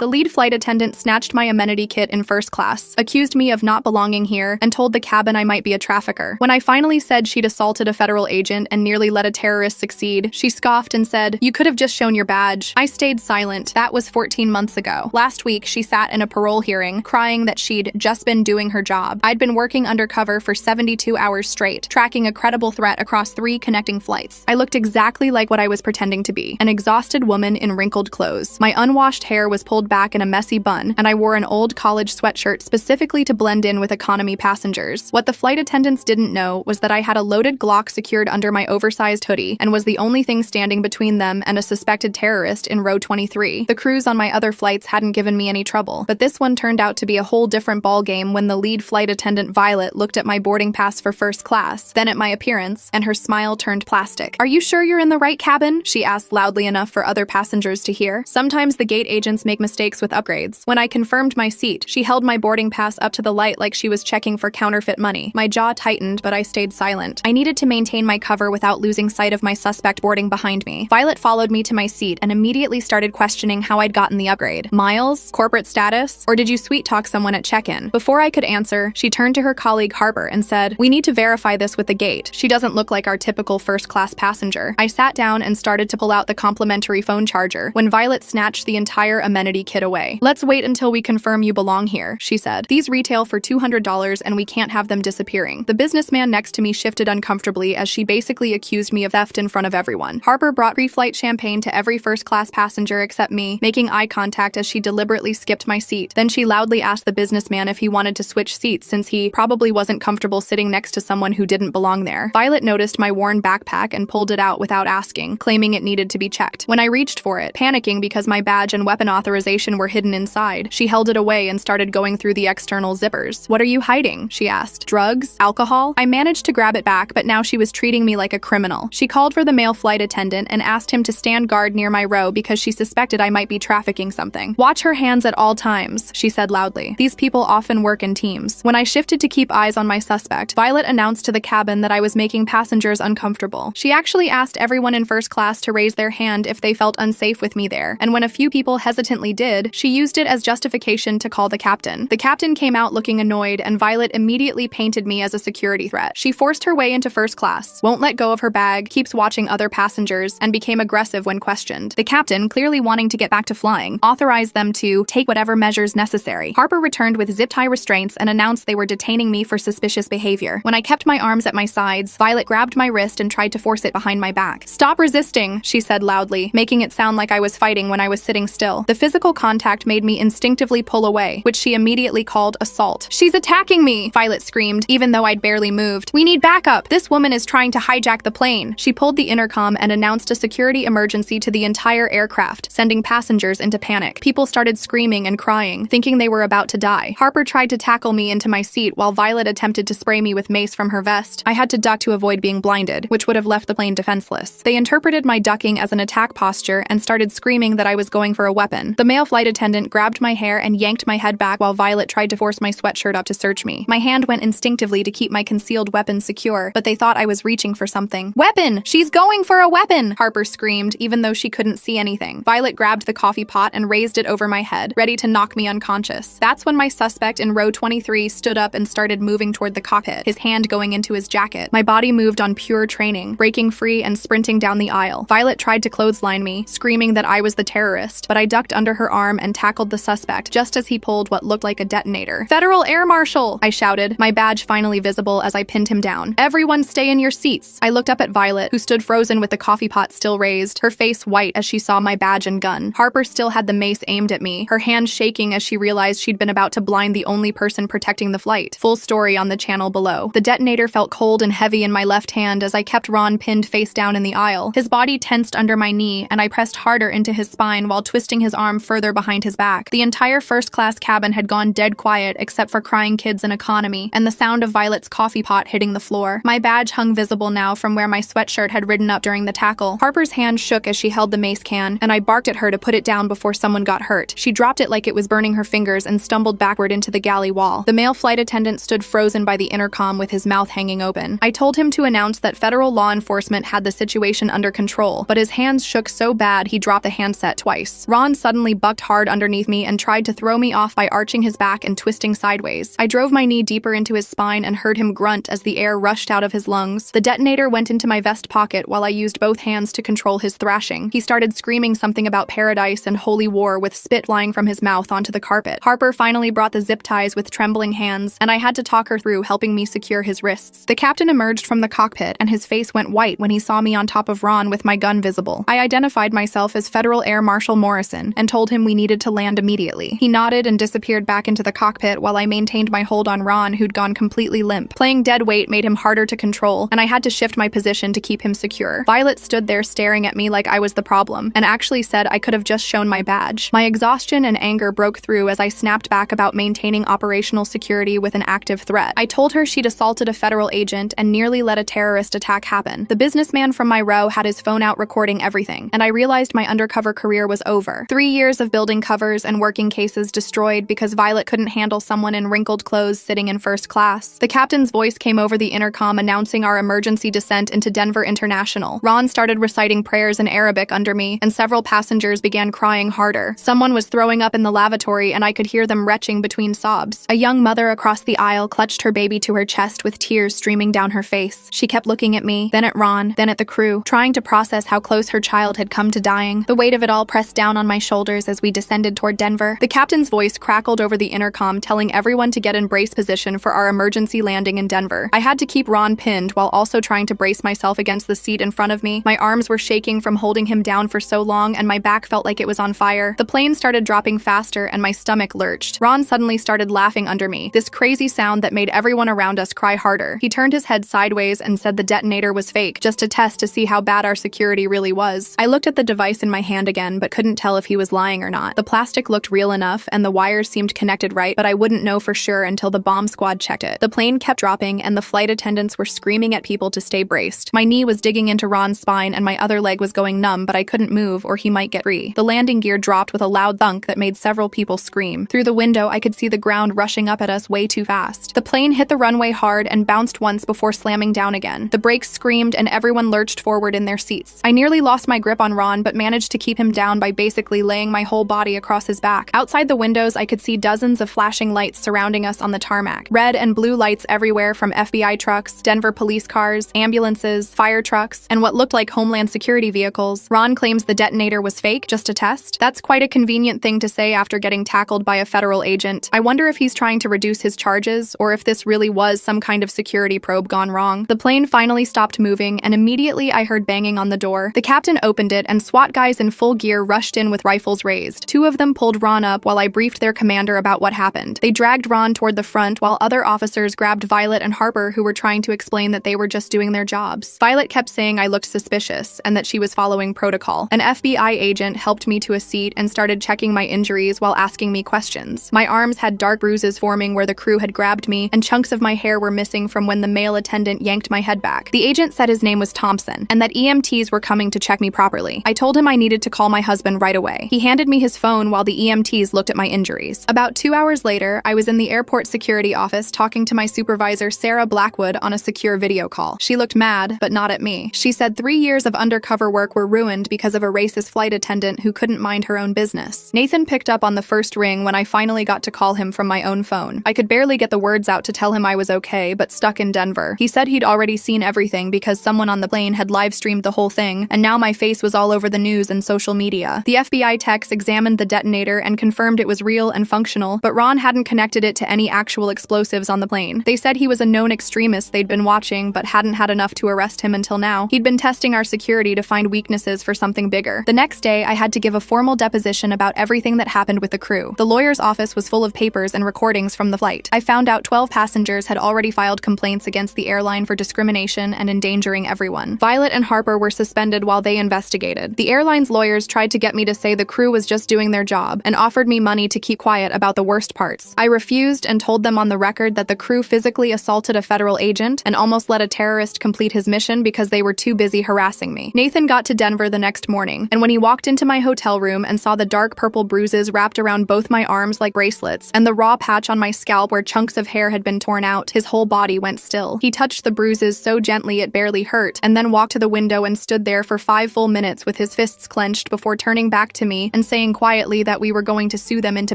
The lead flight attendant snatched my amenity kit in first class, accused me of not belonging here, and told the cabin I might be a trafficker. When I finally said she'd assaulted a federal agent and nearly let a terrorist succeed, she scoffed and said, "You could have just shown your badge." I stayed silent. That was 14 months ago. Last week, she sat in a parole hearing, crying that she'd just been doing her job. I'd been working undercover for 72 hours straight, tracking a credible threat across 3 connecting flights. I looked exactly like what I was pretending to be, an exhausted woman in wrinkled clothes. My unwashed hair was pulled back in a messy bun, and I wore an old college sweatshirt specifically to blend in with economy passengers. What the flight attendants didn't know was that I had a loaded Glock secured under my oversized hoodie and was the only thing standing between them and a suspected terrorist in row 23. The crews on my other flights hadn't given me any trouble, but this one turned out to be a whole different ballgame when the lead flight attendant Violet looked at my boarding pass for first class, then at my appearance, and her smile turned plastic. "Are you sure you're in the right cabin?" she asked loudly enough for other passengers to hear. Sometimes the gate agents make mistakes with upgrades. When I confirmed my seat, she held my boarding pass up to the light like she was checking for counterfeit money. My jaw tightened, but I stayed silent. I needed to maintain my cover without losing sight of my suspect boarding behind me. Violet followed me to my seat and immediately started questioning how I'd gotten the upgrade. Miles? Corporate status? Or did you sweet-talk someone at check-in? Before I could answer, she turned to her colleague Harper and said, "We need to verify this with the gate. She doesn't look like our typical first-class passenger." I sat down and started to pull out the complimentary phone charger when Violet snatched the entire amenity kit away. "Let's wait until we confirm you belong here," she said. "These retail for $200 and we can't have them disappearing." The businessman next to me shifted uncomfortably as she basically accused me of theft in front of everyone. Harper brought pre-flight champagne to every first-class passenger except me, making eye contact as she deliberately skipped my seat. Then she loudly asked the businessman if he wanted to switch seats since he probably wasn't comfortable sitting next to someone who didn't belong there. Violet noticed my worn backpack and pulled it out without asking, claiming it needed to be checked. When I reached for it, panicking because my badge and weapon authorization were hidden inside, she held it away and started going through the external zippers. "What are you hiding?" she asked. "Drugs? Alcohol?" I managed to grab it back, but now she was treating me like a criminal. She called for the male flight attendant and asked him to stand guard near my row because she suspected I might be trafficking something. "Watch her hands at all times," she said loudly. "These people often work in teams." When I shifted to keep eyes on my suspect, Violet announced to the cabin that I was making passengers uncomfortable. She actually asked everyone in first class to raise their hand if they felt unsafe with me there, and when a few people hesitantly did, she used it as justification to call the captain. The captain came out looking annoyed, and Violet immediately painted me as a security threat. She forced her way into first class, won't let go of her bag, keeps watching other passengers, and became aggressive when questioned. The captain, clearly wanting to get back to flying, authorized them to take whatever measures necessary. Harper returned with zip-tie restraints and announced they were detaining me for suspicious behavior. When I kept my arms at my sides, Violet grabbed my wrist and tried to force it behind my back. "Stop resisting," she said loudly, making it sound like I was fighting when I was sitting still. The physical contact made me instinctively pull away, which she immediately called assault. "She's attacking me!" Violet screamed, even though I'd barely moved. "We need backup! This woman is trying to hijack the plane." She pulled the intercom and announced a security emergency to the entire aircraft, sending passengers into panic. People started screaming and crying, thinking they were about to die. Harper tried to tackle me into my seat while Violet attempted to spray me with mace from her vest. I had to duck to avoid being blinded, which would have left the plane defenseless. They interpreted my ducking as an attack posture and started screaming that I was going for a weapon. The male flight attendant grabbed my hair and yanked my head back while Violet tried to force my sweatshirt up to search me. My hand went instinctively to keep my concealed weapon secure, but they thought I was reaching for something. "Weapon! She's going for a weapon!" Harper screamed, even though she couldn't see anything. Violet grabbed the coffee pot and raised it over my head, ready to knock me unconscious. That's when my suspect in row 23 stood up and started moving toward the cockpit, his hand going into his jacket. My body moved on pure training, breaking free and sprinting down the aisle. Violet tried to clothesline me, screaming that I was the terrorist, but I ducked under her arm and tackled the suspect just as he pulled what looked like a detonator. "Federal Air Marshal!" I shouted, my badge finally visible as I pinned him down. "Everyone stay in your seats!" I looked up at Violet, who stood frozen with the coffee pot still raised, her face white as she saw my badge and gun. Harper still had the mace aimed at me, her hand shaking as she realized she'd been about to blind the only person protecting the flight. Full story on the channel below. The detonator felt cold and heavy in my left hand as I kept Ron pinned face down in the aisle. His body tensed under my knee, and I pressed harder into his spine while twisting his arm further behind his back. The entire first-class cabin had gone dead quiet except for crying kids in economy, and the sound of Violet's coffee pot hitting the floor. My badge hung visible now from where my sweatshirt had ridden up during the tackle. Harper's hand shook as she held the mace can, and I barked at her to put it down before someone got hurt. She dropped it like it was burning her fingers and stumbled backward into the galley wall. The male flight attendant stood frozen by the intercom with his mouth hanging open. I told him to announce that federal law enforcement had the situation under control, but his hands shook so bad he dropped the handset twice. Ron suddenly bucked bucked hard underneath me and tried to throw me off by arching his back and twisting sideways. I drove my knee deeper into his spine and heard him grunt as the air rushed out of his lungs. The detonator went into my vest pocket while I used both hands to control his thrashing. He started screaming something about paradise and holy war with spit flying from his mouth onto the carpet. Harper finally brought the zip ties with trembling hands, and I had to talk her through helping me secure his wrists. The captain emerged from the cockpit, and his face went white when he saw me on top of Ron with my gun visible. I identified myself as Federal Air Marshal Morrison and told him we needed to land immediately. He nodded and disappeared back into the cockpit while I maintained my hold on Ron, who'd gone completely limp. Playing dead weight made him harder to control, and I had to shift my position to keep him secure. Violet stood there staring at me like I was the problem, and actually said I could have just shown my badge. My exhaustion and anger broke through as I snapped back about maintaining operational security with an active threat. I told her she'd assaulted a federal agent and nearly let a terrorist attack happen. The businessman from my row had his phone out recording everything, and I realized my undercover career was over. 3 years of building covers and working cases destroyed because Violet couldn't handle someone in wrinkled clothes sitting in first class. The captain's voice came over the intercom announcing our emergency descent into Denver International. Ron started reciting prayers in Arabic under me, and several passengers began crying harder. Someone was throwing up in the lavatory, and I could hear them retching between sobs. A young mother across the aisle clutched her baby to her chest with tears streaming down her face. She kept looking at me, then at Ron, then at the crew, trying to process how close her child had come to dying. The weight of it all pressed down on my shoulders as we descended toward Denver. The captain's voice crackled over the intercom, telling everyone to get in brace position for our emergency landing in Denver. I had to keep Ron pinned while also trying to brace myself against the seat in front of me. My arms were shaking from holding him down for so long, and my back felt like it was on fire. The plane started dropping faster, and my stomach lurched. Ron suddenly started laughing under me, this crazy sound that made everyone around us cry harder. He turned his head sideways and said the detonator was fake, just a test to see how bad our security really was. I looked at the device in my hand again, but couldn't tell if he was lying or not. The plastic looked real enough, and the wires seemed connected right, but I wouldn't know for sure until the bomb squad checked it. The plane kept dropping, and the flight attendants were screaming at people to stay braced. My knee was digging into Ron's spine, and my other leg was going numb, but I couldn't move or he might get free. The landing gear dropped with a loud thunk that made several people scream. Through the window, I could see the ground rushing up at us way too fast. The plane hit the runway hard and bounced once before slamming down again. The brakes screamed, and everyone lurched forward in their seats. I nearly lost my grip on Ron, but managed to keep him down by basically laying my whole body across his back. Outside the windows, I could see dozens of flashing lights surrounding us on the tarmac. Red and blue lights everywhere from FBI trucks, Denver police cars, ambulances, fire trucks, and what looked like Homeland Security vehicles. Ron claims the detonator was fake, just a test. That's quite a convenient thing to say after getting tackled by a federal agent. I wonder if he's trying to reduce his charges, or if this really was some kind of security probe gone wrong. The plane finally stopped moving, and immediately I heard banging on the door. The captain opened it, and SWAT guys in full gear rushed in with rifles raised. 2 of them pulled Ron up while I briefed their commander about what happened. They dragged Ron toward the front while other officers grabbed Violet and Harper, who were trying to explain that they were just doing their jobs. Violet kept saying I looked suspicious and that she was following protocol. An FBI agent helped me to a seat and started checking my injuries while asking me questions. My arms had dark bruises forming where the crew had grabbed me, and chunks of my hair were missing from when the male attendant yanked my head back. The agent said his name was Thompson and that EMTs were coming to check me properly. I told him I needed to call my husband right away. He handed me his phone while the EMTs looked at my injuries. About 2 hours later, I was in the airport security office talking to my supervisor Sarah Blackwood on a secure video call. She looked mad, but not at me. She said 3 years of undercover work were ruined because of a racist flight attendant who couldn't mind her own business. Nathan picked up on the first ring when I finally got to call him from my own phone. I could barely get the words out to tell him I was okay, but stuck in Denver. He said he'd already seen everything because someone on the plane had live-streamed the whole thing, and now my face was all over the news and social media. The FBI techs examined the detonator and confirmed it was real and functional, but Ron hadn't connected it to any actual explosives on the plane. They said he was a known extremist they'd been watching, but hadn't had enough to arrest him until now. He'd been testing our security to find weaknesses for something bigger. The next day, I had to give a formal deposition about everything that happened with the crew. The lawyer's office was full of papers and recordings from the flight. I found out 12 passengers had already filed complaints against the airline for discrimination and endangering everyone. Violet and Harper were suspended while they investigated. The airline's lawyers tried to get me to say the crew was just doing their job and offered me money to keep quiet about the worst parts. I refused and told them on the record that the crew physically assaulted a federal agent and almost let a terrorist complete his mission because they were too busy harassing me. Nathan got to Denver the next morning, and when he walked into my hotel room and saw the dark purple bruises wrapped around both my arms like bracelets and the raw patch on my scalp where chunks of hair had been torn out, his whole body went still. He touched the bruises so gently it barely hurt, and then walked to the window and stood there for 5 full minutes with his fists clenched before turning back to me and saying saying quietly that we were going to sue them into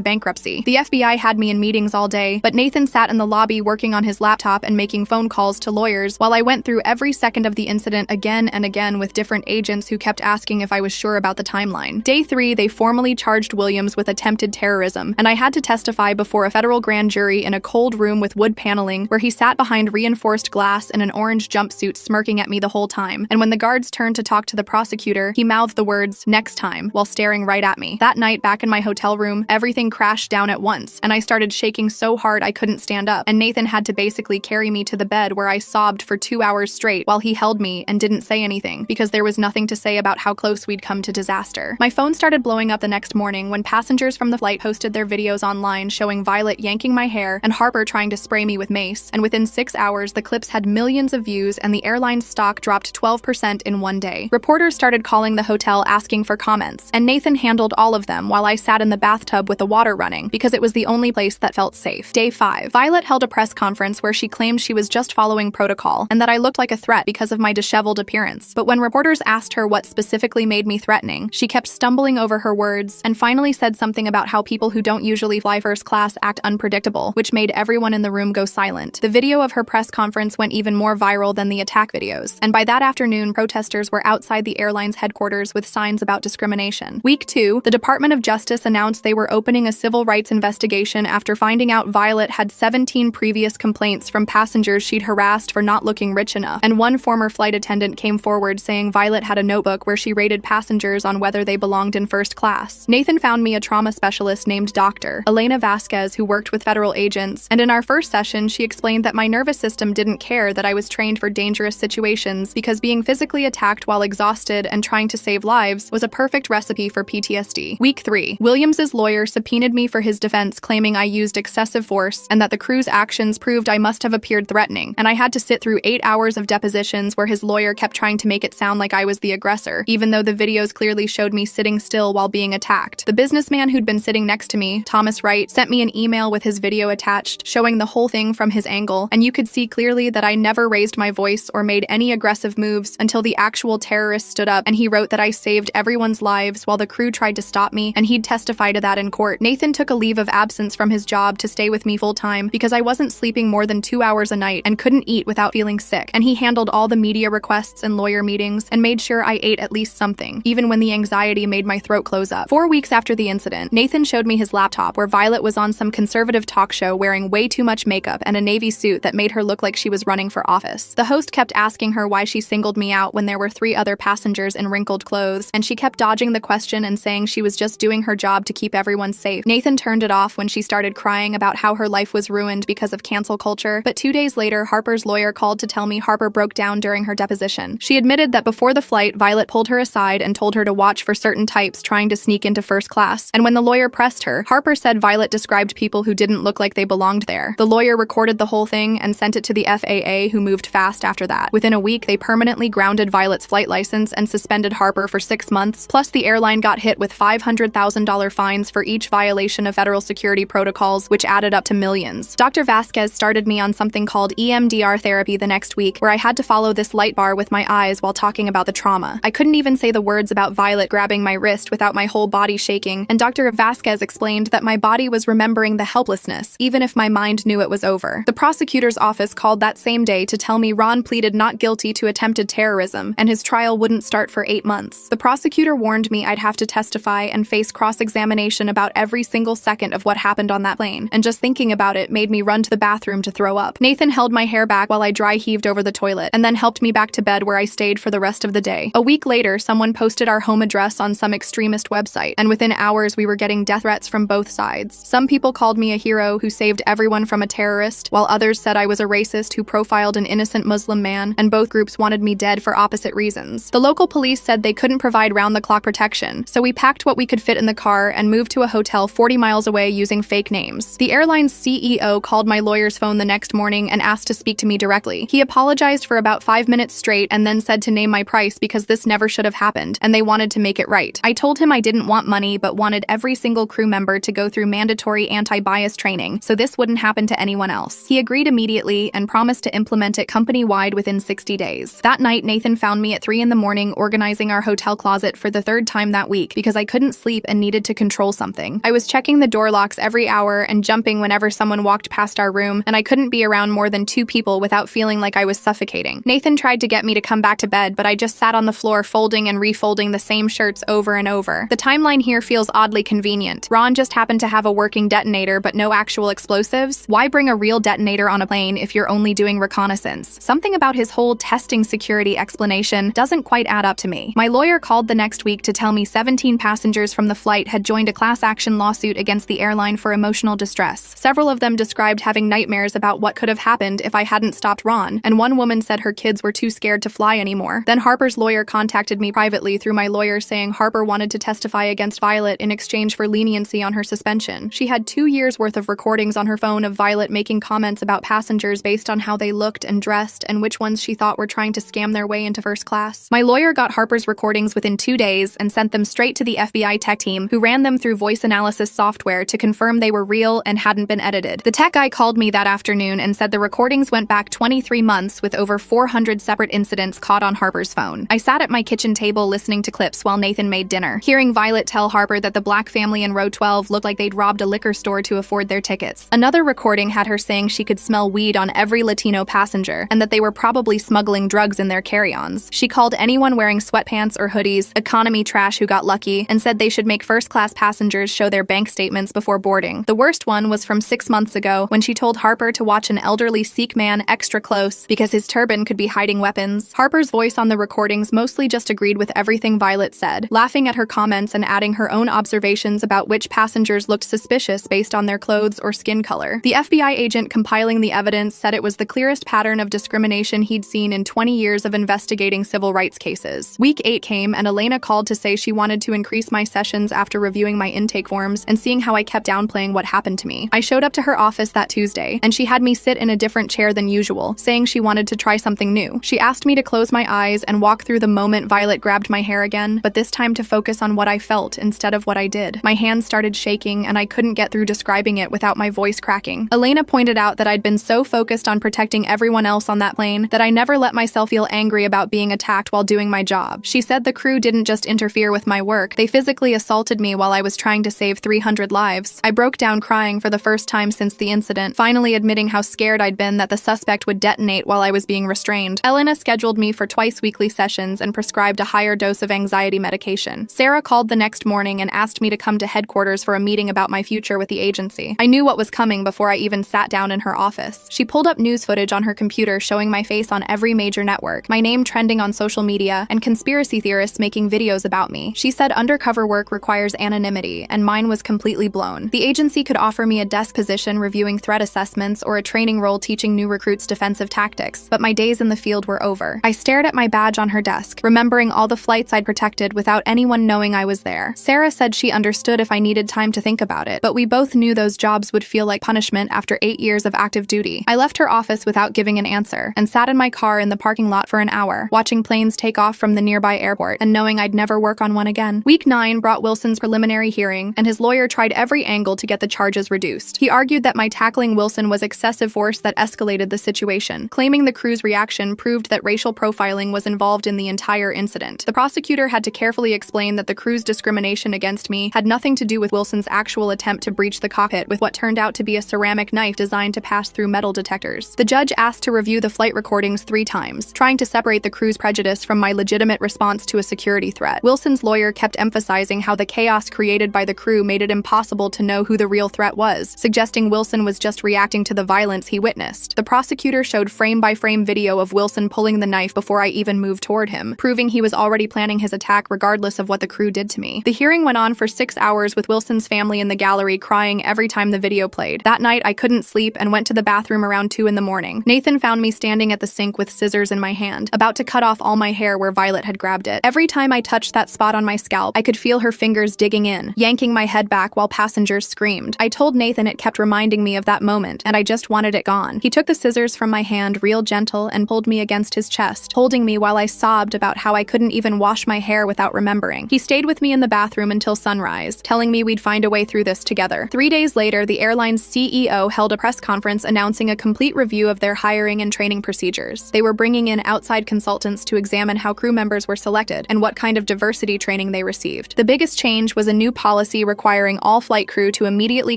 bankruptcy. The FBI had me in meetings all day, but Nathan sat in the lobby working on his laptop and making phone calls to lawyers while I went through every second of the incident again and again with different agents who kept asking if I was sure about the timeline. Day 3, they formally charged Williams with attempted terrorism, and I had to testify before a federal grand jury in a cold room with wood paneling where he sat behind reinforced glass in an orange jumpsuit smirking at me the whole time. And when the guards turned to talk to the prosecutor, he mouthed the words, "Next time," while staring right at me. That night, back in my hotel room, everything crashed down at once, and I started shaking so hard I couldn't stand up, and Nathan had to basically carry me to the bed where I sobbed for 2 hours straight while he held me and didn't say anything because there was nothing to say about how close we'd come to disaster. My phone started blowing up the next morning when passengers from the flight posted their videos online showing Violet yanking my hair and Harper trying to spray me with mace, and within 6 hours the clips had millions of views and the airline's stock dropped 12% in one day. Reporters started calling the hotel asking for comments, and Nathan handled all of them while I sat in the bathtub with the water running because it was the only place that felt safe. Day 5. Violet held a press conference where she claimed she was just following protocol and that I looked like a threat because of my disheveled appearance. But when reporters asked her what specifically made me threatening, she kept stumbling over her words and finally said something about how people who don't usually fly first class act unpredictable, which made everyone in the room go silent. The video of her press conference went even more viral than the attack videos, and by that afternoon, protesters were outside the airline's headquarters with signs about discrimination. Week 2, the Department of Justice announced they were opening a civil rights investigation after finding out Violet had 17 previous complaints from passengers she'd harassed for not looking rich enough, and one former flight attendant came forward saying Violet had a notebook where she rated passengers on whether they belonged in first class. Nathan found me a trauma specialist named Dr. Elena Vasquez who worked with federal agents, and in our first session she explained that my nervous system didn't care that I was trained for dangerous situations because being physically attacked while exhausted and trying to save lives was a perfect recipe for PTSD. Week 3, Williams's lawyer subpoenaed me for his defense, claiming I used excessive force and that the crew's actions proved I must have appeared threatening, and I had to sit through 8 hours of depositions where his lawyer kept trying to make it sound like I was the aggressor, even though the videos clearly showed me sitting still while being attacked. The businessman who'd been sitting next to me, Thomas Wright, sent me an email with his video attached, showing the whole thing from his angle, and you could see clearly that I never raised my voice or made any aggressive moves until the actual terrorist stood up, and he wrote that I saved everyone's lives while the crew tried to stop me, and he'd testify to that in court. Nathan took a leave of absence from his job to stay with me full-time because I wasn't sleeping more than 2 hours a night and couldn't eat without feeling sick, and he handled all the media requests and lawyer meetings and made sure I ate at least something, even when the anxiety made my throat close up. 4 weeks after the incident, Nathan showed me his laptop where Violet was on some conservative talk show wearing way too much makeup and a navy suit that made her look like she was running for office. The host kept asking her why she singled me out when there were 3 other passengers in wrinkled clothes, and she kept dodging the question and saying she was just doing her job to keep everyone safe. Nathan turned it off when she started crying about how her life was ruined because of cancel culture, but 2 days later, Harper's lawyer called to tell me Harper broke down during her deposition. She admitted that before the flight, Violet pulled her aside and told her to watch for certain types trying to sneak into first class, and when the lawyer pressed her, Harper said Violet described people who didn't look like they belonged there. The lawyer recorded the whole thing and sent it to the FAA, who moved fast after that. Within a week, they permanently grounded Violet's flight license and suspended Harper for 6 months, plus the airline got hit with $500,000 fines for each violation of federal security protocols, which added up to millions. Dr. Vasquez started me on something called EMDR therapy the next week, where I had to follow this light bar with my eyes while talking about the trauma. I couldn't even say the words about Violet grabbing my wrist without my whole body shaking, and Dr. Vasquez explained that my body was remembering the helplessness, even if my mind knew it was over. The prosecutor's office called that same day to tell me Ron pleaded not guilty to attempted terrorism, and his trial wouldn't start for 8 months. The prosecutor warned me I'd have to testify and face cross-examination about every single second of what happened on that plane, and just thinking about it made me run to the bathroom to throw up. Nathan held my hair back while I dry heaved over the toilet, and then helped me back to bed where I stayed for the rest of the day. A week later, someone posted our home address on some extremist website, and within hours we were getting death threats from both sides. Some people called me a hero who saved everyone from a terrorist, while others said I was a racist who profiled an innocent Muslim man, and both groups wanted me dead for opposite reasons. The local police said they couldn't provide round-the-clock protection, so we packed what we could fit in the car and moved to a hotel 40 miles away using fake names. The airline's CEO called my lawyer's phone the next morning and asked to speak to me directly. He apologized for about 5 minutes straight and then said to name my price because this never should have happened, and they wanted to make it right. I told him I didn't want money but wanted every single crew member to go through mandatory anti-bias training, so this wouldn't happen to anyone else. He agreed immediately and promised to implement it company-wide within 60 days. That night, Nathan found me at 3 in the morning organizing our hotel closet for the 3rd time that week because I couldn't couldn't sleep and needed to control something. I was checking the door locks every hour and jumping whenever someone walked past our room, and I couldn't be around more than 2 people without feeling like I was suffocating. Nathan tried to get me to come back to bed, but I just sat on the floor folding and refolding the same shirts over and over. The timeline here feels oddly convenient. Ron just happened to have a working detonator but no actual explosives. Why bring a real detonator on a plane if you're only doing reconnaissance? Something about his whole testing security explanation doesn't quite add up to me. My lawyer called the next week to tell me 17 passengers from the flight had joined a class action lawsuit against the airline for emotional distress. Several of them described having nightmares about what could have happened if I hadn't stopped Ron, and one woman said her kids were too scared to fly anymore. Then Harper's lawyer contacted me privately through my lawyer saying Harper wanted to testify against Violet in exchange for leniency on her suspension. She had 2 years worth of recordings on her phone of Violet making comments about passengers based on how they looked and dressed and which ones she thought were trying to scam their way into first class. My lawyer got Harper's recordings within 2 days and sent them straight to the FBI tech team, who ran them through voice analysis software to confirm they were real and hadn't been edited. The tech guy called me that afternoon and said the recordings went back 23 months with over 400 separate incidents caught on Harper's phone. I sat at my kitchen table listening to clips while Nathan made dinner, hearing Violet tell Harper that the black family in row 12 looked like they'd robbed a liquor store to afford their tickets. Another recording had her saying she could smell weed on every Latino passenger and that they were probably smuggling drugs in their carry-ons. She called anyone wearing sweatpants or hoodies economy trash who got lucky and said they should make first-class passengers show their bank statements before boarding. The worst one was from 6 months ago when she told Harper to watch an elderly Sikh man extra close because his turban could be hiding weapons. Harper's voice on the recordings mostly just agreed with everything Violet said, laughing at her comments and adding her own observations about which passengers looked suspicious based on their clothes or skin color. The FBI agent compiling the evidence said it was the clearest pattern of discrimination he'd seen in 20 years of investigating civil rights cases. Week 8 came and Elena called to say she wanted to increase my sessions after reviewing my intake forms and seeing how I kept downplaying what happened to me. I showed up to her office that Tuesday, and she had me sit in a different chair than usual, saying she wanted to try something new. She asked me to close my eyes and walk through the moment Violet grabbed my hair again, but this time to focus on what I felt instead of what I did. My hands started shaking, and I couldn't get through describing it without my voice cracking. Elena pointed out that I'd been so focused on protecting everyone else on that plane that I never let myself feel angry about being attacked while doing my job. She said the crew didn't just interfere with my work, they physically assaulted me while I was trying to save 300 lives. I broke down crying for the first time since the incident, finally admitting how scared I'd been that the suspect would detonate while I was being restrained. Elena scheduled me for twice-weekly sessions and prescribed a higher dose of anxiety medication. Sarah called the next morning and asked me to come to headquarters for a meeting about my future with the agency. I knew what was coming before I even sat down in her office. She pulled up news footage on her computer showing my face on every major network, my name trending on social media, and conspiracy theorists making videos about me. She said undercover work requires anonymity, and mine was completely blown. The agency could offer me a desk position reviewing threat assessments or a training role teaching new recruits defensive tactics, but my days in the field were over. I stared at my badge on her desk, remembering all the flights I'd protected without anyone knowing I was there. Sarah said she understood if I needed time to think about it, but we both knew those jobs would feel like punishment after 8 years of active duty. I left her office without giving an answer, and sat in my car in the parking lot for an hour, watching planes take off from the nearby airport and knowing I'd never work on one again. Week 9 brought Wilson's preliminary hearing, and his lawyer tried every angle to get the charges reduced. He argued that my tackling Wilson was excessive force that escalated the situation, claiming the crew's reaction proved that racial profiling was involved in the entire incident. The prosecutor had to carefully explain that the crew's discrimination against me had nothing to do with Wilson's actual attempt to breach the cockpit with what turned out to be a ceramic knife designed to pass through metal detectors. The judge asked to review the flight recordings 3 times, trying to separate the crew's prejudice from my legitimate response to a security threat. Wilson's lawyer kept emphasizing how the chaos created by the crew made it impossible to know who the real threat was, suggesting Wilson was just reacting to the violence he witnessed. The prosecutor showed frame-by-frame video of Wilson pulling the knife before I even moved toward him, proving he was already planning his attack regardless of what the crew did to me. The hearing went on for 6 hours with Wilson's family in the gallery crying every time the video played. That night, I couldn't sleep and went to the bathroom around 2 in the morning. Nathan found me standing at the sink with scissors in my hand, about to cut off all my hair where Violet had grabbed it. Every time I touched that spot on my scalp, I could feel her fingers digging in, yanking my head back while passengers screamed. I told Nathan it kept reminding me of that moment, and I just wanted it gone. He took the scissors from my hand real gentle and pulled me against his chest, holding me while I sobbed about how I couldn't even wash my hair without remembering. He stayed with me in the bathroom until sunrise, telling me we'd find a way through this together. 3 days later, the airline's CEO held a press conference announcing a complete review of their hiring and training procedures. They were bringing in outside consultants to examine how crew members were selected and what kind of diversity training they received. received. The biggest change was a new policy requiring all flight crew to immediately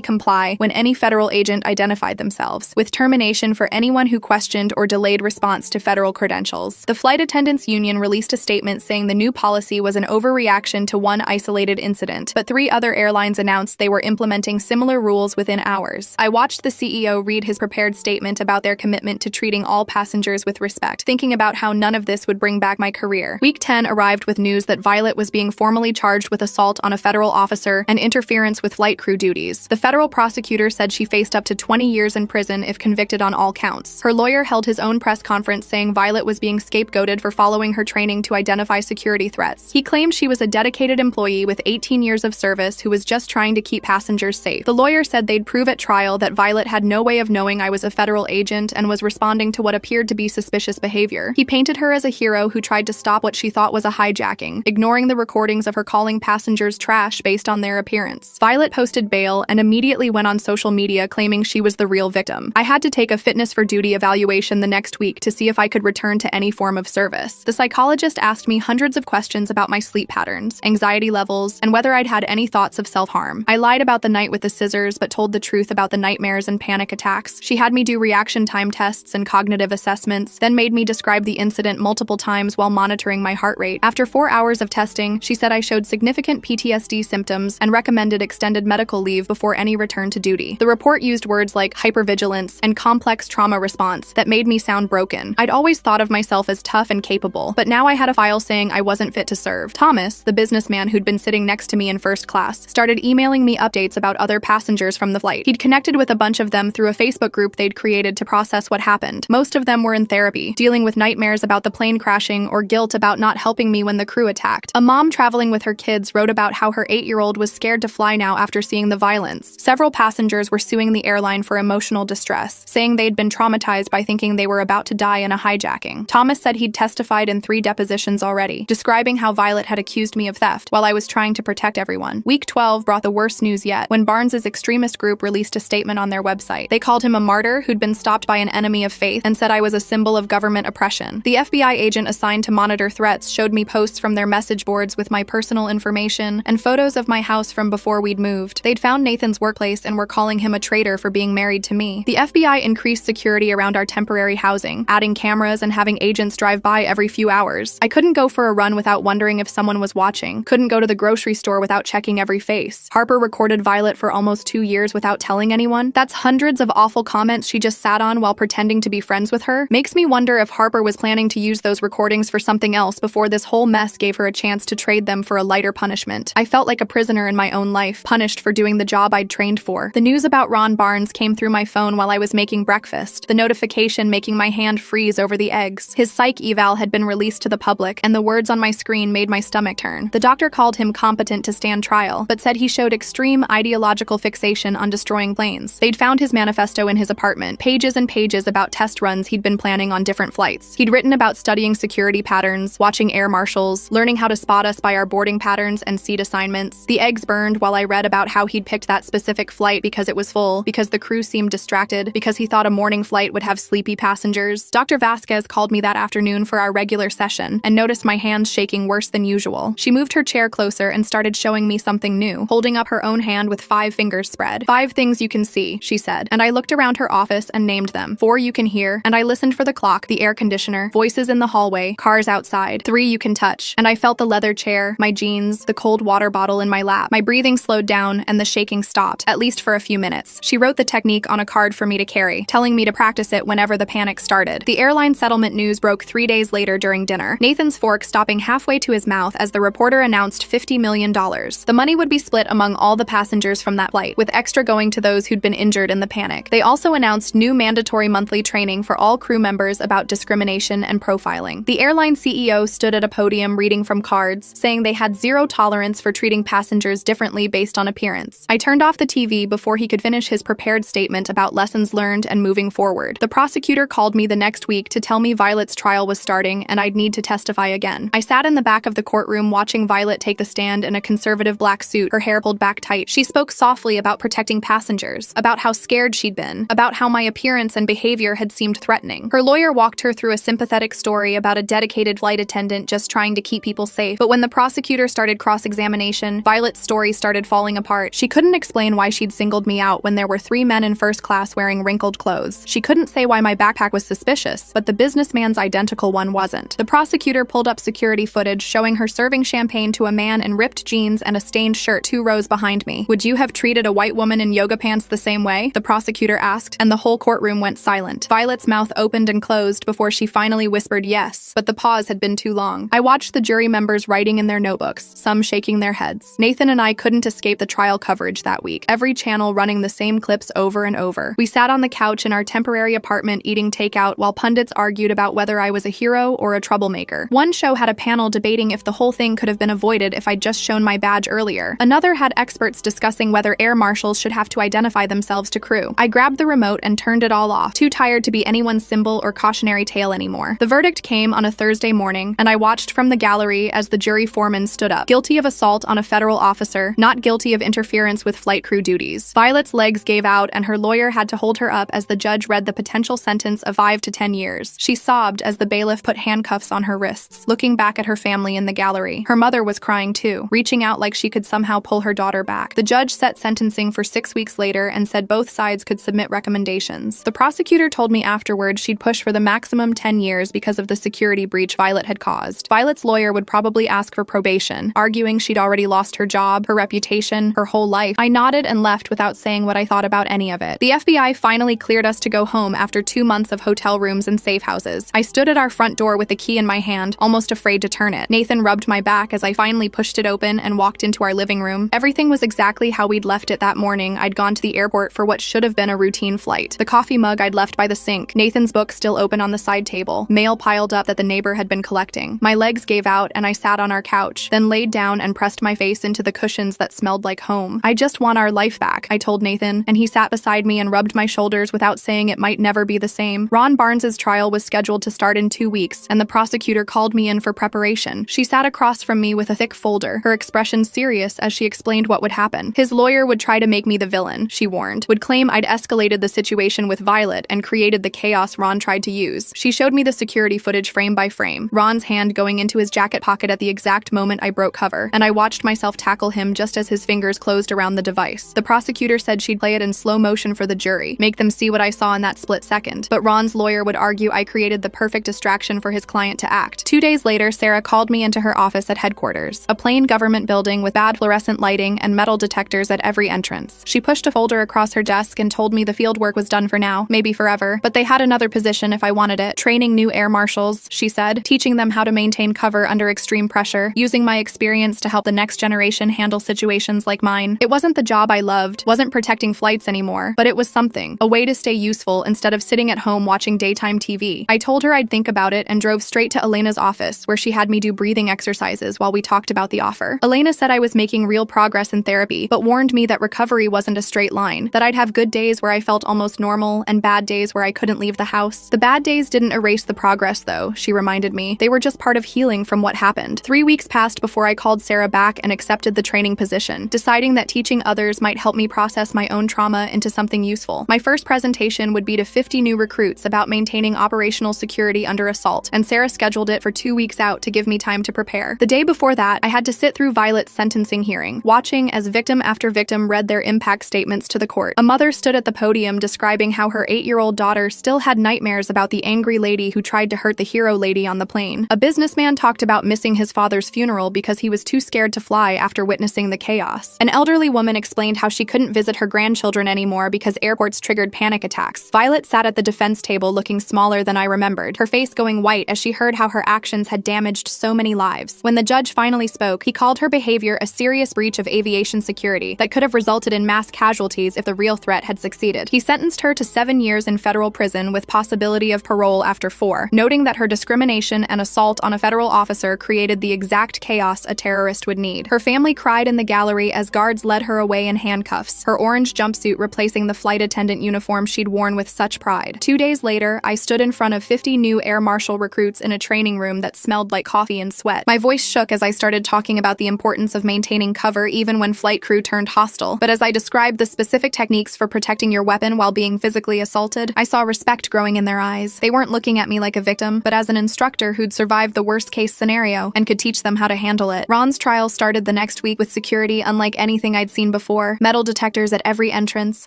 comply when any federal agent identified themselves, with termination for anyone who questioned or delayed response to federal credentials. The Flight Attendants Union released a statement saying the new policy was an overreaction to one isolated incident, but 3 other airlines announced they were implementing similar rules within hours. I watched the CEO read his prepared statement about their commitment to treating all passengers with respect, thinking about how none of this would bring back my career. Week 10 arrived with news that Violet was being formally charged with assault on a federal officer and interference with flight crew duties. The federal prosecutor said she faced up to 20 years in prison if convicted on all counts. Her lawyer held his own press conference saying Violet was being scapegoated for following her training to identify security threats. He claimed she was a dedicated employee with 18 years of service who was just trying to keep passengers safe. The lawyer said they'd prove at trial that Violet had no way of knowing I was a federal agent and was responding to what appeared to be suspicious behavior. He painted her as a hero who tried to stop what she thought was a hijacking, ignoring the recordings of her calling passengers trash based on their appearance. Violet posted bail and immediately went on social media claiming she was the real victim. I had to take a fitness for duty evaluation the next week to see if I could return to any form of service. The psychologist asked me hundreds of questions about my sleep patterns, anxiety levels, and whether I'd had any thoughts of self-harm. I lied about the night with the scissors but told the truth about the nightmares and panic attacks. She had me do reaction time tests and cognitive assessments, then made me describe the incident multiple times while monitoring my heart rate. After 4 hours of testing, she said I showed significant PTSD symptoms and recommended extended medical leave before any return to duty. The report used words like hypervigilance and complex trauma response that made me sound broken. I'd always thought of myself as tough and capable, but now I had a file saying I wasn't fit to serve. Thomas, the businessman who'd been sitting next to me in first class, started emailing me updates about other passengers from the flight. He'd connected with a bunch of them through a Facebook group they'd created to process what happened. Most of them were in therapy, dealing with nightmares about the plane crashing or guilt about not helping me when the crew attacked. A mom traveling with her kids wrote about how her 8-year-old was scared to fly now after seeing the violence. Several passengers were suing the airline for emotional distress, saying they'd been traumatized by thinking they were about to die in a hijacking. Thomas said he'd testified in 3 depositions already, describing how Violet had accused me of theft while I was trying to protect everyone. Week 12 brought the worst news yet when Barnes's extremist group released a statement on their website. They called him a martyr who'd been stopped by an enemy of faith and said I was a symbol of government oppression. The FBI agent assigned to monitor threats showed me posts from their message boards with my personal information and photos of my house from before we'd moved. They'd found Nathan's workplace and were calling him a traitor for being married to me. The FBI increased security around our temporary housing, adding cameras and having agents drive by every few hours. I couldn't go for a run without wondering if someone was watching, couldn't go to the grocery store without checking every face. Harper recorded Violet for almost 2 years without telling anyone. That's hundreds of awful comments she just sat on while pretending to be friends with her. Makes me wonder if Harper was planning to use those recordings for something else before this whole mess gave her a chance to trade them for a lighter punishment. I felt like a prisoner in my own life, punished for doing the job I'd trained for. The news about Ron Barnes came through my phone while I was making breakfast, the notification making my hand freeze over the eggs. His psych eval had been released to the public, and the words on my screen made my stomach turn. The doctor called him competent to stand trial, but said he showed extreme ideological fixation on destroying planes. They'd found his manifesto in his apartment, pages and pages about test runs he'd been planning on different flights. He'd written about studying security patterns, watching air marshals, learning how to spot us by our boarding patterns and seat assignments. The eggs burned while I read about how he'd picked that specific flight because it was full, because the crew seemed distracted, because he thought a morning flight would have sleepy passengers. Dr. Vasquez called me that afternoon for our regular session and noticed my hands shaking worse than usual. She moved her chair closer and started showing me something new, holding up her own hand with 5 fingers spread. 5 things you can see, she said, and I looked around her office and named them. 4 you can hear, and I listened for the clock, the air conditioner, voices in the hallway, cars outside. 3 you can touch, and I felt the leather chair, my jeans, the cold water bottle in my lap. My breathing slowed down and the shaking stopped, at least for a few minutes. She wrote the technique on a card for me to carry, telling me to practice it whenever the panic started. The airline settlement news broke 3 days later during dinner, Nathan's fork stopping halfway to his mouth as the reporter announced $50 million. The money would be split among all the passengers from that flight, with extra going to those who'd been injured in the panic. They also announced new mandatory monthly training for all crew members about discrimination and profiling. The airline CEO stood at a podium reading from cards, saying they had zero tolerance for treating passengers differently based on appearance. I turned off the TV before he could finish his prepared statement about lessons learned and moving forward. The prosecutor called me the next week to tell me Violet's trial was starting and I'd need to testify again. I sat in the back of the courtroom watching Violet take the stand in a conservative black suit, her hair pulled back tight. She spoke softly about protecting passengers, about how scared she'd been, about how my appearance and behavior had seemed threatening. Her lawyer walked her through a sympathetic story about a dedicated flight attendant just trying to keep people safe, but when the prosecutor started cross-examination, Violet's story started falling apart. She couldn't explain why she'd singled me out when there were 3 men in first class wearing wrinkled clothes. She couldn't say why my backpack was suspicious, but the businessman's identical one wasn't. The prosecutor pulled up security footage showing her serving champagne to a man in ripped jeans and a stained shirt 2 rows behind me. Would you have treated a white woman in yoga pants the same way? The prosecutor asked, and the whole courtroom went silent. Violet's mouth opened and closed before she finally whispered yes, but the pause had been too long. I watched the jury members writing in their notebooks, some shaking their heads. Nathan and I couldn't escape the trial coverage that week, every channel running the same clips over and over. We sat on the couch in our temporary apartment eating takeout while pundits argued about whether I was a hero or a troublemaker. One show had a panel debating if the whole thing could have been avoided if I'd just shown my badge earlier. Another had experts discussing whether air marshals should have to identify themselves to crew. I grabbed the remote and turned it all off, too tired to be anyone's symbol or cautionary tale anymore. The verdict came on a Thursday morning, and I watched from the gallery as the jury foreman stood up. Guilty of assault on a federal officer, not guilty of interference with flight crew duties. Violet's legs gave out, and her lawyer had to hold her up as the judge read the potential sentence of 5 to 10 years. She sobbed as the bailiff put handcuffs on her wrists, looking back at her family in the gallery. Her mother was crying too, reaching out like she could somehow pull her daughter back. The judge set sentencing for 6 weeks later and said both sides could submit recommendations. The prosecutor told me afterward she'd push for the maximum 10 years because of the security breach Violet had caused. Violet's lawyer would probably ask for probation, arguing she'd already lost her job, her reputation, her whole life. I nodded and left without saying what I thought about any of it. The FBI finally cleared us to go home after 2 months of hotel rooms and safe houses. I stood at our front door with the key in my hand, almost afraid to turn it. Nathan rubbed my back as I finally pushed it open and walked into our living room. Everything was exactly how we'd left it that morning. I'd gone to the airport for what should have been a routine flight. The coffee mug I'd left by the sink, Nathan's book still open on the side table, mail piled up that the neighbor had been collecting. My legs gave out and I sat on our couch, then laid down and pressed my face into the cushions that smelled like home. I just want our life back, I told Nathan, and he sat beside me and rubbed my shoulders without saying it might never be the same. Ron Barnes's trial was scheduled to start in 2 weeks, and the prosecutor called me in for preparation. She sat across from me with a thick folder, her expression serious as she explained what would happen. His lawyer would try to make me the villain, she warned, would claim I'd escalated the situation with Violet and created the chaos Ron tried to use. She showed me the security footage frame by frame, Ron's hand going into his jacket pocket at the exact moment I broke cover, and I watched myself tackle him just as his fingers closed around the device. The prosecutor said she'd play it in slow motion for the jury, make them see what I saw in that split second, but Ron's lawyer would argue I created the perfect distraction for his client to act. 2 days later, Sarah called me into her office at headquarters, a plain government building with bad fluorescent lighting and metal detectors at every entrance. She pushed a folder across her desk and told me the field work was done for now, maybe forever, but they had another position if I wanted it. Training new air marshals, she said, teaching them how to maintain cover under extreme pressure, using my experience to help the next generation handle situations like mine. It wasn't the job I loved, wasn't protecting flights anymore, but it was something, a way to stay useful instead of sitting at home watching daytime TV. I told her I'd think about it and drove straight to Elena's office, where she had me do breathing exercises while we talked about the offer. Elena said I was making real progress in therapy, but warned me that recovery wasn't a straight line, that I'd have good days where I felt almost normal and bad days where I couldn't leave the house. The bad days didn't erase the progress, though, she reminded me. They were just part of healing from what happened. 3 weeks passed before I called Sarah back and accepted the training position, deciding that teaching others might help me process my own trauma into something useful. My first presentation would be to 50 new recruits about maintaining operational security under assault, and Sarah scheduled it for 2 weeks out to give me time to prepare. The day before that, I had to sit through Violet's sentencing hearing, watching as victim after victim read their impact statements to the court. A mother stood at the podium describing how her 8-year-old daughter still had nightmares about the angry lady who tried to hurt the hero lady on the plane. A businessman talked about missing his father's funeral because he was too scared to fly after witnessing the chaos. An elderly woman explained how she couldn't visit her grandchildren anymore because airports triggered panic attacks. Violet sat at the defense table looking smaller than I remembered, her face going white as she heard how her actions had damaged so many lives. When the judge finally spoke, he called her behavior a serious breach of aviation security that could have resulted in mass casualties if the real threat had succeeded. He sentenced her to 7 years in federal prison with possibility of parole after 4, noting that her discrimination and assault on a federal officer created the exact chaos a terrorist would need. Her family cried in the gallery as guards led her away in handcuffs, her orange jumpsuit replacing the flight attendant uniform she'd worn with such pride. 2 days later, I stood in front of 50 new air marshal recruits in a training room that smelled like coffee and sweat. My voice shook as I started talking about the importance of maintaining cover even when flight crew turned hostile, but as I described the specific techniques for protecting your weapon while being physically assaulted, I saw respect growing in their eyes. They weren't looking at me like a victim, but as an instructor who'd survived the worst-case scenario and could teach them how to handle handle it. Ron's trial started the next week with security unlike anything I'd seen before. Metal detectors at every entrance,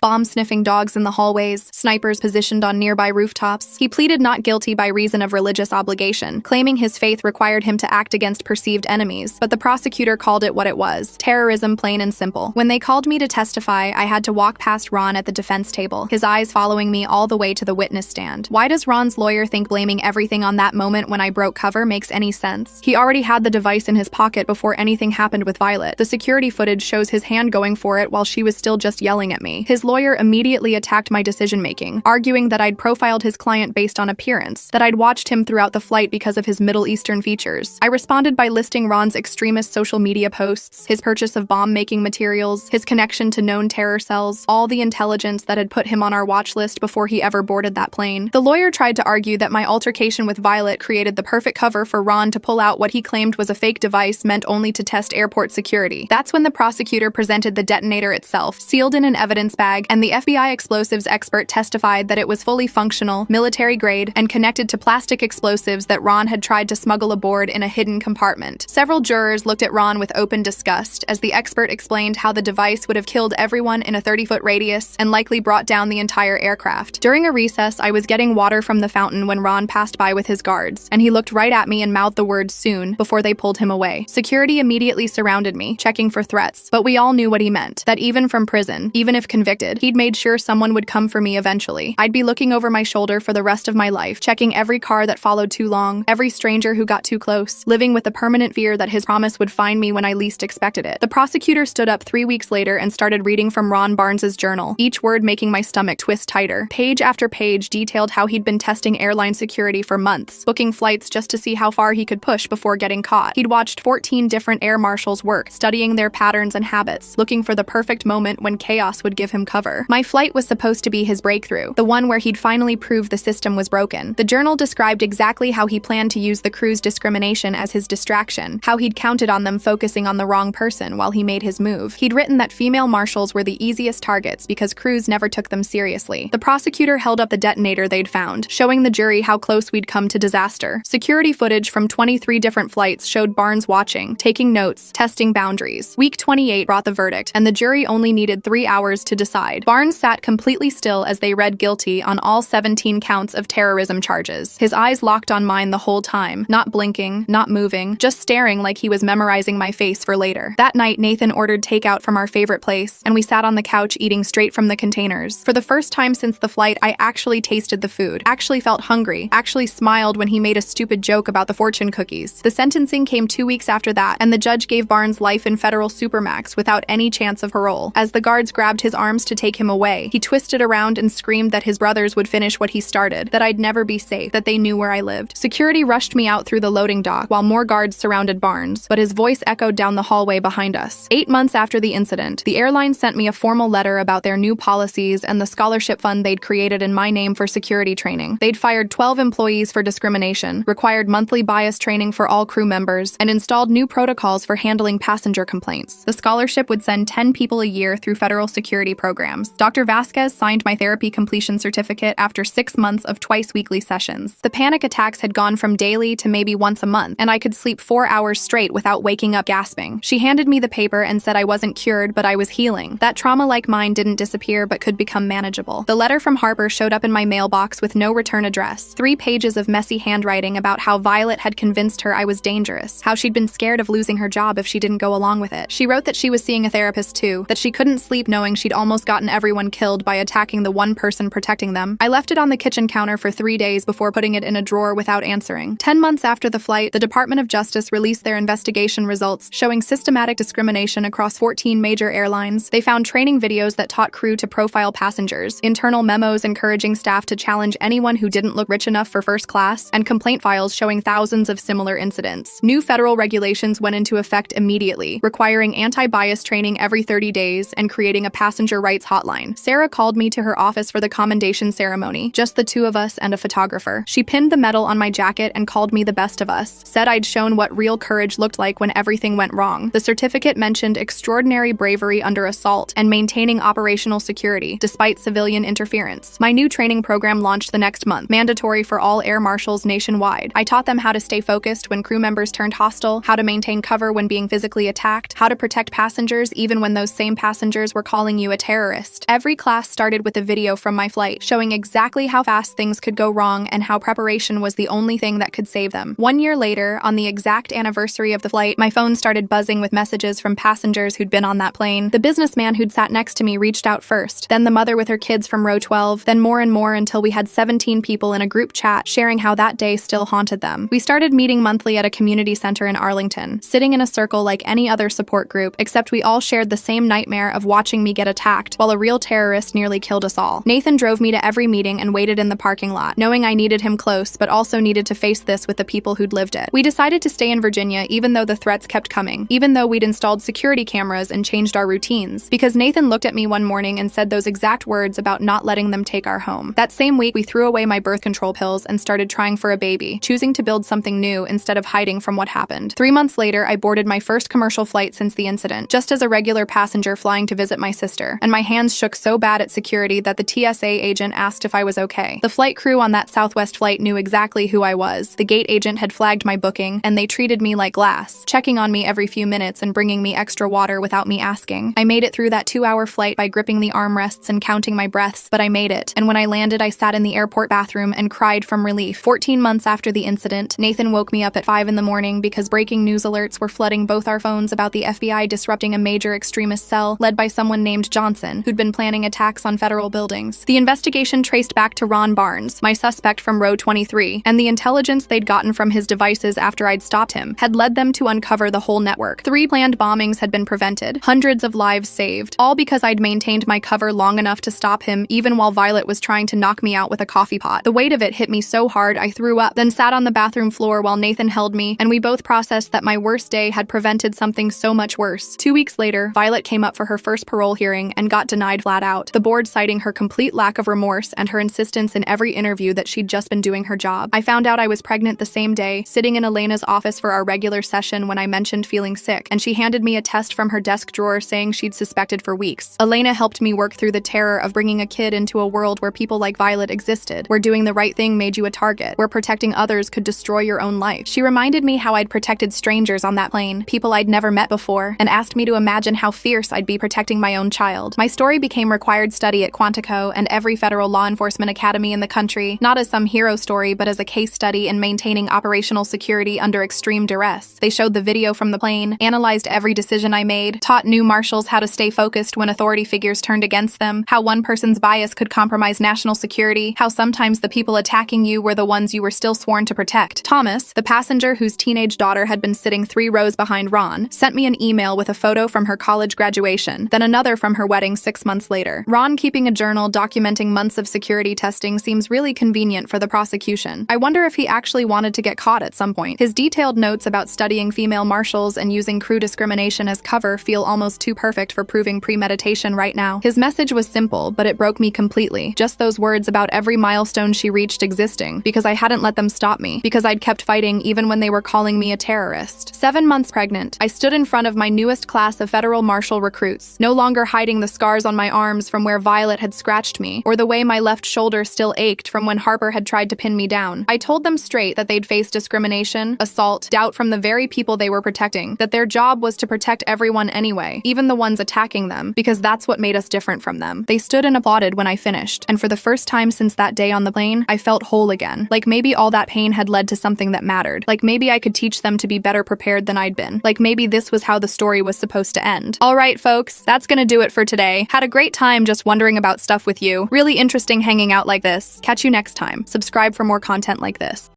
bomb-sniffing dogs in the hallways, snipers positioned on nearby rooftops. He pleaded not guilty by reason of religious obligation, claiming his faith required him to act against perceived enemies, but the prosecutor called it what it was: terrorism, plain and simple. When they called me to testify, I had to walk past Ron at the defense table, his eyes following me all the way to the witness stand. Why does Ron's lawyer think blaming everything on that moment when I broke cover makes any sense? He already had the device in his pocket before anything happened with Violet. The security footage shows his hand going for it while she was still just yelling at me. His lawyer immediately attacked my decision-making, arguing that I'd profiled his client based on appearance, that I'd watched him throughout the flight because of his Middle Eastern features. I responded by listing Ron's extremist social media posts, his purchase of bomb-making materials, his connection to known terror cells, all the intelligence that had put him on our watch list before he ever boarded that plane. The lawyer tried to argue that my altercation with Violet created the perfect cover for Ron to pull out what he claimed was a fake device meant only to test airport security. That's when the prosecutor presented the detonator itself, sealed in an evidence bag, and the FBI explosives expert testified that it was fully functional, military-grade, and connected to plastic explosives that Ron had tried to smuggle aboard in a hidden compartment. Several jurors looked at Ron with open disgust as the expert explained how the device would have killed everyone in a 30-foot radius and likely brought down the entire aircraft. During a recess, I was getting water from the fountain when Ron passed by with his guards, and he looked right at me and mouthed the word "soon" before they pulled him away. Security immediately surrounded me, checking for threats, but we all knew what he meant, that even from prison, even if convicted, he'd made sure someone would come for me eventually. I'd be looking over my shoulder for the rest of my life, checking every car that followed too long, every stranger who got too close, living with the permanent fear that his promise would find me when I least expected it. The prosecutor stood up 3 weeks later and started reading from Ron Barnes's journal, each word making my stomach twist tighter. Page after page detailed how he'd been testing airline security for months, booking flights just to see how far he could push before getting caught. He'd watched 14 different air marshals work, studying their patterns and habits, looking for the perfect moment when chaos would give him cover. My flight was supposed to be his breakthrough, the one where he'd finally prove the system was broken. The journal described exactly how he planned to use the crew's discrimination as his distraction, how he'd counted on them focusing on the wrong person while he made his move. He'd written that female marshals were the easiest targets because crews never took them seriously. The prosecutor held up the detonator they'd found, showing the jury how close we'd come to disaster. Security footage from 23 different flights showed Barnes watching, taking notes, testing boundaries. Week 28 brought the verdict, and the jury only needed 3 hours to decide. Barnes sat completely still as they read guilty on all 17 counts of terrorism charges. His eyes locked on mine the whole time, not blinking, not moving, just staring like he was memorizing my face for later. That night, Nathan ordered takeout from our favorite place, and we sat on the couch eating straight from the containers. For the first time since the flight, I actually tasted the food, actually felt hungry, actually smiled when he made a stupid joke about the fortune cookies. The sentencing came 2 weeks after that, and the judge gave Barnes life in federal supermax without any chance of parole. As the guards grabbed his arms to take him away, he twisted around and screamed that his brothers would finish what he started, that I'd never be safe, that they knew where I lived. Security rushed me out through the loading dock while more guards surrounded Barnes, but his voice echoed down the hallway behind us. 8 months after the incident, the airline sent me a formal letter about their new policies and the scholarship fund they'd created in my name for security training. They'd fired 12 employees for discrimination, required monthly bias training for all crew members, and installed new protocols for handling passenger complaints. The scholarship would send 10 people a year through federal security programs. Dr. Vasquez signed my therapy completion certificate after 6 months of twice-weekly sessions. The panic attacks had gone from daily to maybe once a month, and I could sleep 4 hours straight without waking up gasping. She handed me the paper and said I wasn't cured, but I was healing. That trauma like mine didn't disappear but could become manageable. The letter from Harper showed up in my mailbox with no return address. 3 pages of messy handwriting about how Violet had convinced her I was dangerous, how she'd been scared of losing her job if she didn't go along with it. She wrote that she was seeing a therapist too, that she couldn't sleep knowing she'd almost gotten everyone killed by attacking the one person protecting them. I left it on the kitchen counter for 3 days before putting it in a drawer without answering. 10 months after the flight, the Department of Justice released their investigation results showing systematic discrimination across 14 major airlines. They found training videos that taught crew to profile passengers, internal memos encouraging staff to challenge anyone who didn't look rich enough for first class, and complaint files showing thousands of similar incidents. New federal regulations went into effect immediately, requiring anti-bias training every 30 days and creating a passenger rights hotline. Sarah called me to her office for the commendation ceremony, just the 2 of us and a photographer. She pinned the medal on my jacket and called me the best of us, said I'd shown what real courage looked like when everything went wrong. The certificate mentioned extraordinary bravery under assault and maintaining operational security, despite civilian interference. My new training program launched the next month, mandatory for all air marshals nationwide. I taught them how to stay focused when crew members turned hostile, how to maintain cover when being physically attacked, how to protect passengers even when those same passengers were calling you a terrorist. Every class started with a video from my flight, showing exactly how fast things could go wrong and how preparation was the only thing that could save them. 1 year later, on the exact anniversary of the flight, my phone started buzzing with messages from passengers who'd been on that plane. The businessman who'd sat next to me reached out first, then the mother with her kids from row 12, then more and more until we had 17 people in a group chat sharing how that day still haunted them. We started meeting monthly at a community center in Arlington, sitting in a circle like any other support group, except we all shared the same nightmare of watching me get attacked while a real terrorist nearly killed us all. Nathan drove me to every meeting and waited in the parking lot, knowing I needed him close but also needed to face this with the people who'd lived it. We decided to stay in Virginia even though the threats kept coming, even though we'd installed security cameras and changed our routines, because Nathan looked at me one morning and said those exact words about not letting them take our home. That same week, we threw away my birth control pills and started trying for a baby, choosing to build something new instead of hiding from what happened. 3 months later, I boarded my first commercial flight since the incident, just as a regular passenger flying to visit my sister, and my hands shook so bad at security that the TSA agent asked if I was okay. The flight crew on that Southwest flight knew exactly who I was. The gate agent had flagged my booking, and they treated me like glass, checking on me every few minutes and bringing me extra water without me asking. I made it through that 2-hour flight by gripping the armrests and counting my breaths, but I made it, and when I landed, I sat in the airport bathroom and cried from relief. 14 months after the incident, Nathan woke me up at 5 in the morning because breaking news alerts were flooding both our phones about the FBI disrupting a major extremist cell led by someone named Johnson, who'd been planning attacks on federal buildings. The investigation traced back to Ron Barnes, my suspect from row 23, and the intelligence they'd gotten from his devices after I'd stopped him had led them to uncover the whole network. 3 planned bombings had been prevented, hundreds of lives saved, all because I'd maintained my cover long enough to stop him even while Violet was trying to knock me out with a coffee pot. The weight of it hit me so hard I threw up, then sat on the bathroom floor while Nathan held me, and we both processed that my worst day had prevented something so much worse. 2 weeks later, Violet came up for her first parole hearing and got denied flat out, the board citing her complete lack of remorse and her insistence in every interview that she'd just been doing her job. I found out I was pregnant the same day, sitting in Elena's office for our regular session when I mentioned feeling sick, and she handed me a test from her desk drawer saying she'd suspected for weeks. Elena helped me work through the terror of bringing a kid into a world where people like Violet existed, where doing the right thing made you a target, where protecting others could destroy your own life. She reminded me how I'd protected strangers on that plane, people I'd never met before, and asked me to imagine how fierce I'd be protecting my own child. My story became required study at Quantico and every federal law enforcement academy in the country, not as some hero story, but as a case study in maintaining operational security under extreme duress. They showed the video from the plane, analyzed every decision I made, taught new marshals how to stay focused when authority figures turned against them, how one person's bias could compromise national security, how sometimes the people attacking you were the ones you were still sworn to protect. Thomas, the passenger whose teenage daughter had been sitting 3 rows behind Ron, sent me an email with a photo from her college graduation, then another from her wedding 6 months later. Ron keeping a journal documenting months of security testing seems really convenient for the prosecution. I wonder if he actually wanted to get caught at some point. His detailed notes about studying female marshals and using crew discrimination as cover feel almost too perfect for proving premeditation right now. His message was simple, but it broke me completely. Just those words about every milestone she reached existing, because I hadn't let them stop me, because I'd kept fighting even when they were calling me a terrorist. 7 months pregnant, I stood in front of my newest class of federal marshal recruits, no longer hiding the scars on my arms from where Violet had scratched me, or the way my left shoulder still ached from when Harper had tried to pin me down. I told them straight that they'd face discrimination, assault, doubt from the very people they were protecting, that their job was to protect everyone anyway, even the ones attacking them, because that's what made us different from them. They stood and applauded when I finished, and for the first time since that day on the plane, I felt whole again. Like maybe all that pain had led to something that mattered. Like maybe I could teach them to be better prepared than I'd been. Like maybe this was how the story was supposed to end. Alright folks, that's gonna do it for today. Had a great time just wondering about stuff with you. Really interesting hanging out like this. Catch you next time. Subscribe for more content like this.